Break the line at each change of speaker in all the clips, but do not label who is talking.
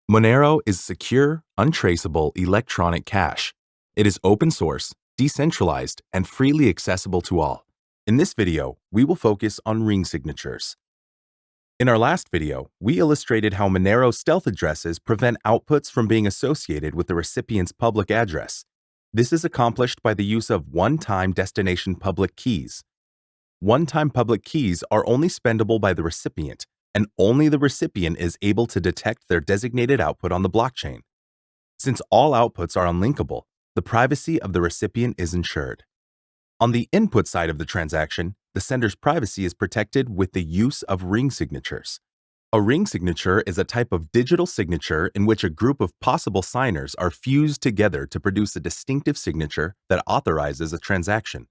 Monero is secure, untraceable electronic cash. It is open source, decentralized, and freely accessible to all. In this video, we will focus on ring signatures. In our last video, we illustrated how Monero stealth addresses prevent outputs from being associated with the recipient's public address. This is accomplished by the use of one-time destination public keys. One-time public keys are only spendable by the recipient, and only the recipient is able to detect their designated output on the blockchain. Since all outputs are unlinkable, the privacy of the recipient is ensured. On the input side of the transaction, the sender's privacy is protected with the use of ring signatures. A ring signature is a type of digital signature in which a group of possible signers are fused together to produce a distinctive signature that authorizes a transaction.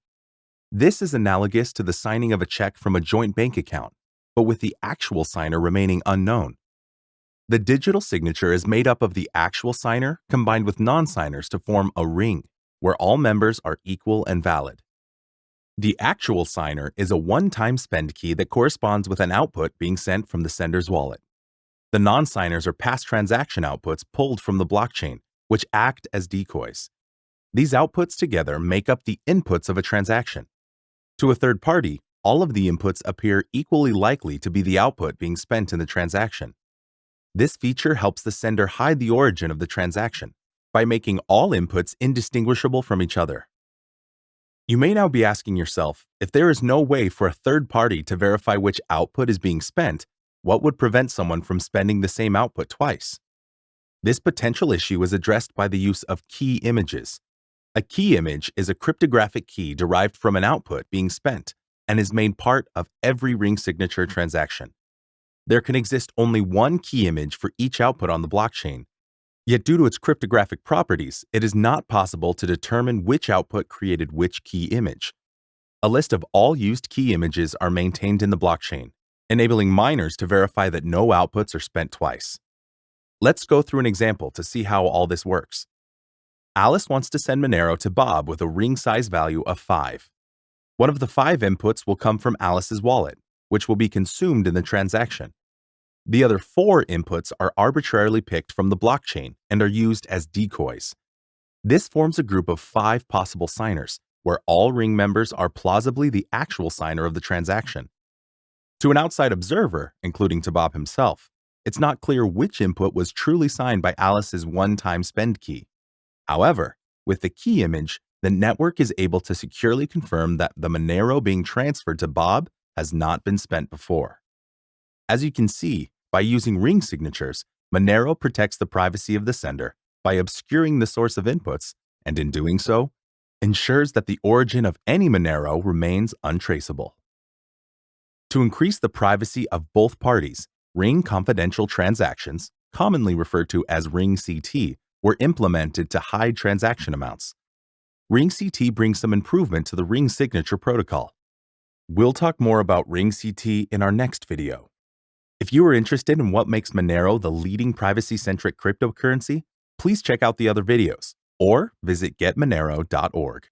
This is analogous to the signing of a check from a joint bank account, but with the actual signer remaining unknown. The digital signature is made up of the actual signer combined with non-signers to form a ring, where all members are equal and valid. The actual signer is a one-time spend key that corresponds with an output being sent from the sender's wallet. The non-signers are past transaction outputs pulled from the blockchain, which act as decoys. These outputs together make up the inputs of a transaction. To a third party, all of the inputs appear equally likely to be the output being spent in the transaction. This feature helps the sender hide the origin of the transaction by making all inputs indistinguishable from each other. You may now be asking yourself, if there is no way for a third party to verify which output is being spent, what would prevent someone from spending the same output twice? This potential issue is addressed by the use of key images. A key image is a cryptographic key derived from an output being spent and is made part of every ring signature transaction. There can exist only one key image for each output on the blockchain. Yet due to its cryptographic properties, it is not possible to determine which output created which key image. A list of all used key images are maintained in the blockchain, enabling miners to verify that no outputs are spent twice. Let's go through an example to see how all this works. Alice wants to send Monero to Bob with a ring size value of 5. One of the 5 inputs will come from Alice's wallet, which will be consumed in the transaction. The other 4 inputs are arbitrarily picked from the blockchain and are used as decoys. This forms a group of 5 possible signers, where all ring members are plausibly the actual signer of the transaction. To an outside observer, including to Bob himself, it's not clear which input was truly signed by Alice's one-time spend key. However, with the key image, the network is able to securely confirm that the Monero being transferred to Bob has not been spent before. As you can see, by using ring signatures, Monero protects the privacy of the sender by obscuring the source of inputs, and in doing so, ensures that the origin of any Monero remains untraceable. To increase the privacy of both parties, ring confidential transactions, commonly referred to as ring CT, were implemented to hide transaction amounts. Ring CT brings some improvement to the ring signature protocol. We'll talk more about ring CT in our next video. If you are interested in what makes Monero the leading privacy-centric cryptocurrency, please check out the other videos or visit getmonero.org.